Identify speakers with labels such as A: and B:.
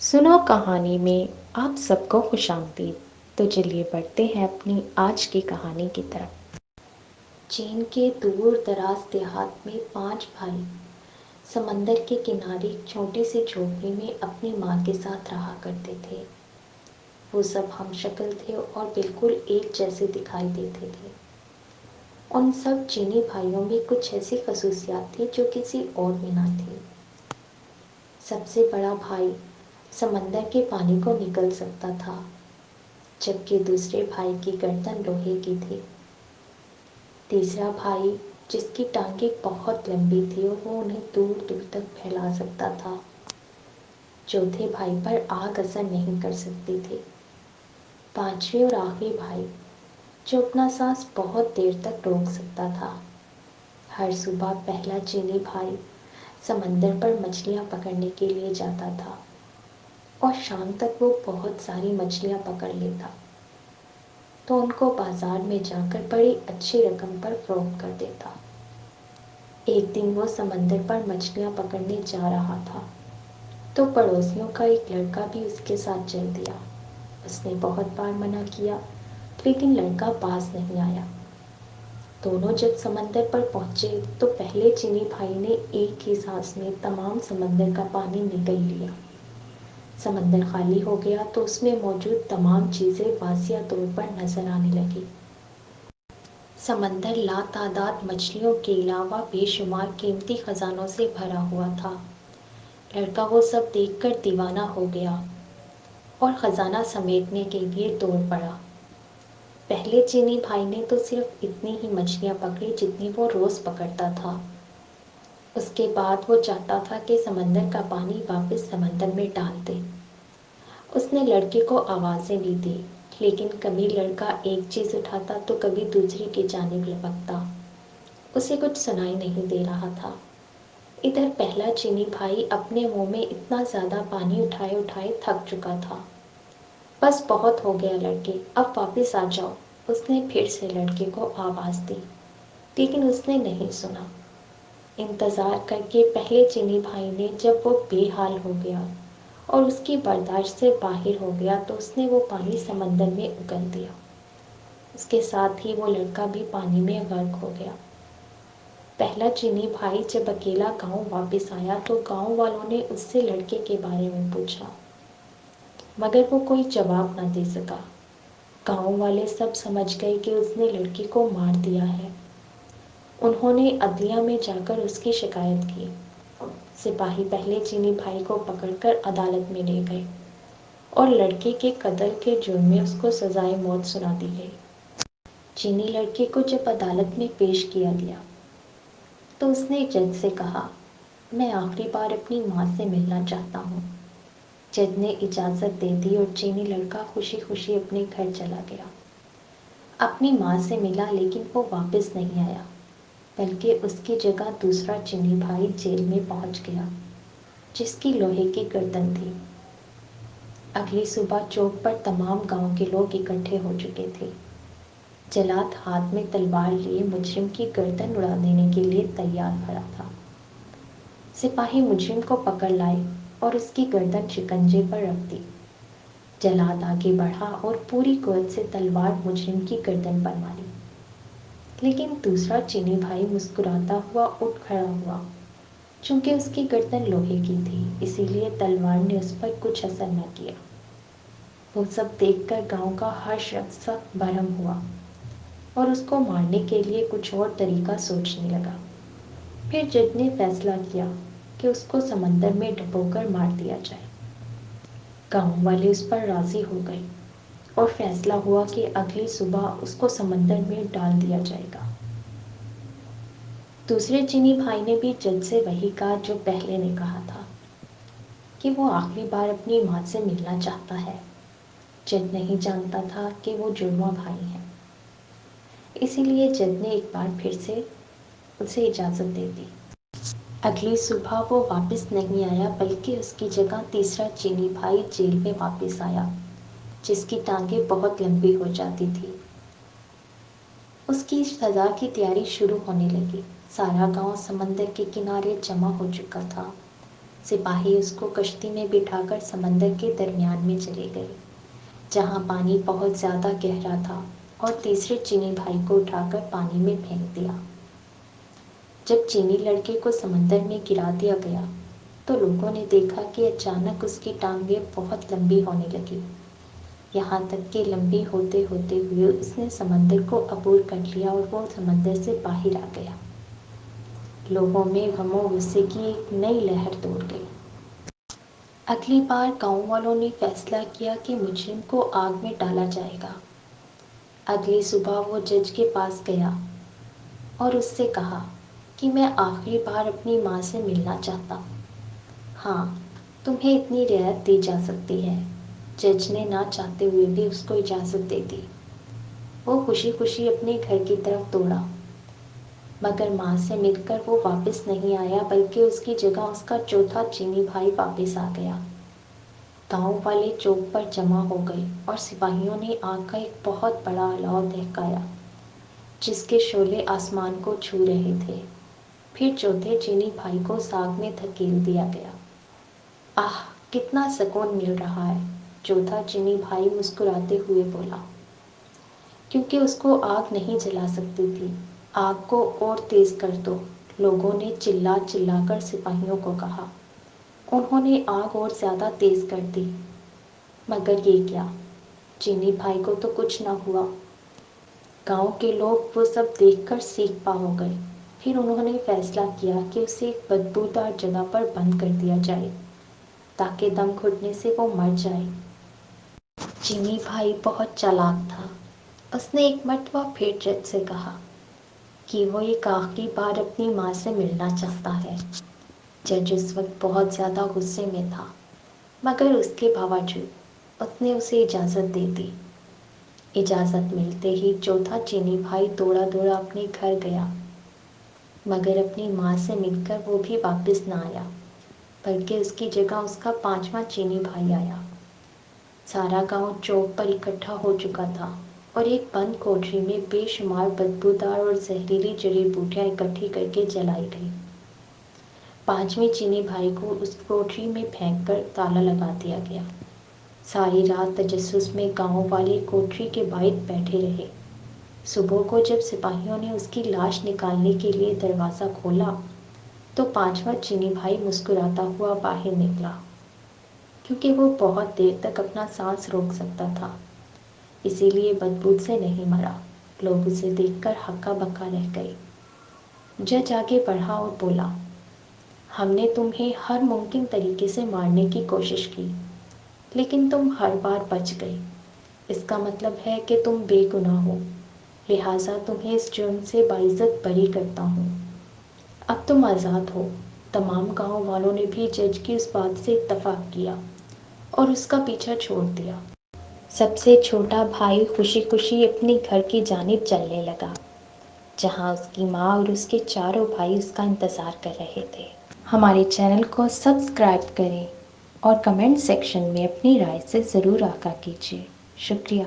A: سنو کہانی میں آپ سب کو خوش آمدید۔ تو چلیے بڑھتے ہیں اپنی آج کی کہانی کی طرف۔ چین کے دور دراز دیہات میں 5 بھائی سمندر کے کنارے ایک چھوٹے سے جھونپڑی میں اپنی ماں کے ساتھ رہا کرتے تھے۔ وہ سب ہم شکل تھے اور بالکل ایک جیسے دکھائی دیتے تھے۔ ان سب چینی بھائیوں میں کچھ ایسی خصوصیات تھی جو کسی اور میں نہ تھی۔ سب سے بڑا بھائی سمندر کے پانی کو نگل سکتا تھا، جبکہ دوسرے بھائی کی گردن لوہے کی تھی۔ تیسرا بھائی جس کی ٹانگیں بہت لمبی تھی اور وہ انہیں دور دور تک پھیلا سکتا تھا۔ چوتھے بھائی پر آگ اثر نہیں کر سکتی تھی۔ پانچویں اور آخری بھائی جو اپنا سانس بہت دیر تک روک سکتا تھا۔ ہر صبح پہلا چینی بھائی سمندر پر مچھلیاں پکڑنے کے لیے جاتا تھا اور شام تک وہ بہت ساری مچھلیاں پکڑ لیتا تو ان کو بازار میں جا کر بڑی اچھی رقم پر فروخت کر دیتا۔ ایک دن وہ سمندر پر مچھلیاں پکڑنے جا رہا تھا تو پڑوسیوں کا ایک لڑکا بھی اس کے ساتھ چل دیا۔ اس نے بہت بار منع کیا لیکن لڑکا باز نہیں آیا۔ دونوں جب سمندر پر پہنچے تو پہلے چینی بھائی نے ایک ہی سانس میں تمام سمندر کا پانی نگل لیا۔ سمندر خالی ہو گیا تو اس میں موجود تمام چیزیں واضح طور پر نظر آنے لگی۔ سمندر لاتعداد مچھلیوں کے علاوہ بے شمار قیمتی خزانوں سے بھرا ہوا تھا۔ لڑکا وہ سب دیکھ کر دیوانہ ہو گیا اور خزانہ سمیٹنے کے لیے دوڑ پڑا۔ پہلے چینی بھائی نے تو صرف اتنی ہی مچھلیاں پکڑی جتنی وہ روز پکڑتا تھا۔ اس کے بعد وہ چاہتا تھا کہ سمندر کا پانی واپس سمندر میں ڈال دے۔ اس نے لڑکے کو آوازیں بھی دی لیکن کبھی لڑکا ایک چیز اٹھاتا تو کبھی دوسری کی جانب لپکتا۔ اسے کچھ سنائی نہیں دے رہا تھا۔ ادھر پہلا چینی بھائی اپنے منہ میں اتنا زیادہ پانی اٹھائے اٹھائے تھک چکا تھا۔ بس بہت ہو گیا لڑکے، اب واپس آ جاؤ۔ اس نے پھر سے لڑکے کو آواز دی لیکن اس نے نہیں سنا۔ انتظار کر کے پہلے چینی بھائی نے جب وہ بے حال ہو گیا اور اس کی برداشت سے باہر ہو گیا تو اس نے وہ پانی سمندر میں اگل دیا۔ اس کے ساتھ ہی وہ لڑکا بھی پانی میں غرق ہو گیا۔ پہلا چینی بھائی جب اکیلا گاؤں واپس آیا تو گاؤں والوں نے اس سے لڑکے کے بارے میں پوچھا مگر وہ کوئی جواب نہ دے سکا۔ گاؤں والے سب سمجھ گئے کہ اس نے لڑکے کو مار دیا ہے۔ انہوں نے عدلیہ میں جا کر اس کی شکایت کی۔ سپاہی پہلے چینی بھائی کو پکڑ کر عدالت میں لے گئے اور لڑکے کے قتل کے جرم میں اس کو سزائے موت سنا دی گئی۔ چینی لڑکے کو جب عدالت میں پیش کیا گیا تو اس نے جج سے کہا، میں آخری بار اپنی ماں سے ملنا چاہتا ہوں۔ جج نے اجازت دے دی اور چینی لڑکا خوشی خوشی اپنے گھر چلا گیا۔ اپنی ماں سے ملا لیکن وہ واپس نہیں آیا بلکہ اس کی جگہ دوسرا چینی بھائی جیل میں پہنچ گیا جس کی لوہے کی گردن تھی۔ اگلی صبح چوک پر تمام گاؤں کے لوگ اکٹھے ہو چکے تھے۔ جلاد ہاتھ میں تلوار لیے مجرم کی گردن اڑا دینے کے لیے تیار کھڑا تھا۔ سپاہی مجرم کو پکڑ لائے اور اس کی گردن شکنجے پر رکھ دی۔ جلاد آگے بڑھا اور پوری قوت سے تلوار مجرم کی گردن پر ماری لیکن دوسرا چینی بھائی مسکراتا ہوا اٹھ کھڑا ہوا۔ چونکہ اس کی گردن لوہے کی تھی اسی لیے تلوار نے اس پر کچھ اثر نہ کیا۔ وہ سب دیکھ کر گاؤں کا ہر شخص سخت برہم ہوا اور اس کو مارنے کے لیے کچھ اور طریقہ سوچنے لگا۔ پھر جج نے فیصلہ کیا کہ اس کو سمندر میں ڈبو کر مار دیا جائے۔ گاؤں والے اس پر راضی ہو گئے اور فیصلہ ہوا کہ اگلی صبح اس کو سمندر میں ڈال دیا جائے گا۔ دوسرے چینی بھائی نے بھی جج سے وہی کہا جو پہلے نے کہا تھا کہ وہ آخری بار اپنی ماں سے ملنا چاہتا ہے۔ جج نہیں جانتا تھا کہ وہ جڑواں بھائی ہیں، اسی لیے جج نے ایک بار پھر سے اسے اجازت دے دی۔ اگلی صبح وہ واپس نہیں آیا بلکہ اس کی جگہ تیسرا چینی بھائی جیل میں واپس آیا جس کی ٹانگیں بہت لمبی ہو جاتی تھی۔ اس کی سزا کی تیاری شروع ہونے لگی۔ سارا گاؤں سمندر کے کنارے جمع ہو چکا تھا۔ سپاہی اس کو کشتی میں بٹھا کر سمندر کے درمیان میں چلے گئے، جہاں پانی بہت زیادہ گہرا تھا، اور تیسرے چینی بھائی کو اٹھا کر پانی میں پھینک دیا۔ جب چینی لڑکے کو سمندر میں گرا دیا گیا تو لوگوں نے دیکھا کہ اچانک اس کی ٹانگیں بہت لمبی ہونے لگی، یہاں تک کہ لمبی ہوتے ہوتے ہوئے اس نے سمندر کو عبور کر لیا اور وہ سمندر سے باہر آ گیا۔ لوگوں میں غم و غصے کی ایک نئی لہر دوڑ گئی۔ اگلی بار گاؤں والوں نے فیصلہ کیا کہ مجرم کو آگ میں ڈالا جائے گا۔ اگلی صبح وہ جج کے پاس گیا اور اس سے کہا کہ میں آخری بار اپنی ماں سے ملنا چاہتا ہوں۔ ہاں، تمہیں اتنی رعایت دی جا سکتی ہے۔ جج نے نہ چاہتے ہوئے بھی اس کو اجازت دے دی۔ وہ خوشی خوشی اپنے گھر کی طرف دوڑا، مگر ماں سے مل کر وہ واپس نہیں آیا، بلکہ اس کی جگہ اس کا چوتھا چینی بھائی واپس آ گیا۔ گاؤں والے چوک پر جمع ہو گئے اور سپاہیوں نے آگ کا ایک بہت بڑا الاؤ دہکایا، جس کے شعلے آسمان کو چھو رہے تھے۔ پھر چوتھے چینی بھائی کو آگ میں دھکیل دیا گیا۔ آہ، کتنا سکون مل رہا ہے، چوتھا چینی بھائی مسکراتے ہوئے بولا، کیونکہ اس کو آگ نہیں جلا سکتی تھی۔ آگ کو اور تیز کر دو، لوگوں نے چلا چلا کر سپاہیوں کو کہا۔ انہوں نے آگ اور زیادہ تیز کر دی، مگر یہ کیا، چینی بھائی کو تو کچھ نہ ہوا۔ گاؤں کے لوگ وہ سب دیکھ کر سیخ پا ہو گئے۔ پھر انہوں نے فیصلہ کیا کہ اسے ایک بدبودار جگہ پر بند کر دیا جائے تاکہ دم گھٹنے سے وہ مر جائے۔ چینی بھائی بہت چالاک تھا۔ اس نے ایک مرتبہ پھر جج سے کہا کہ وہ ایک آخری بار اپنی ماں سے ملنا چاہتا ہے۔ جج اس وقت بہت زیادہ غصے میں تھا، مگر اس کے باوجود اس نے اسے اجازت دے دی۔ اجازت ملتے ہی چوتھا چینی بھائی دوڑا دوڑا اپنے گھر گیا، مگر اپنی ماں سے مل کر وہ بھی واپس نہ آیا، بلکہ اس کی جگہ اس کا پانچواں چینی بھائی آیا۔ سارا گاؤں چوک پر اکٹھا ہو چکا تھا اور ایک بند کوٹری میں بے شمار بدبودار اور زہریلی جڑی بوٹیاں اکٹھی کر کے جلائی گئی۔ پانچویں چینی بھائی کو اس کوٹری میں پھینک کر تالا لگا دیا گیا۔ ساری رات تجسس میں گاؤں والے کوٹری کے باہر بیٹھے رہے۔ صبح کو جب سپاہیوں نے اس کی لاش نکالنے کے لیے دروازہ کھولا تو پانچواں چینی بھائی مسکراتا ہوا باہر نکلا، کیونکہ وہ بہت دیر تک اپنا سانس روک سکتا تھا، اسی لیے بدبو سے نہیں مرا۔ لوگ اسے دیکھ کر ہکا بکا رہ گئے۔ جج آگے بڑھا اور بولا، ہم نے تمہیں ہر ممکن طریقے سے مارنے کی کوشش کی، لیکن تم ہر بار بچ گئے۔ اس کا مطلب ہے کہ تم بے گناہ ہو، لہٰذا تمہیں اس جرم سے باعزت بری کرتا ہوں۔ اب تم آزاد ہو۔ تمام گاؤں والوں نے بھی جج کی اس بات سے اتفاق کیا اور اس کا پیچھا چھوڑ دیا۔ سب سے چھوٹا بھائی خوشی خوشی اپنے گھر کی جانب چلنے لگا، جہاں اس کی ماں اور اس کے چاروں بھائی اس کا انتظار کر رہے تھے۔ ہمارے چینل کو سبسکرائب کریں اور کمنٹ سیکشن میں اپنی رائے سے ضرور آگاہ کیجیے۔ شکریہ۔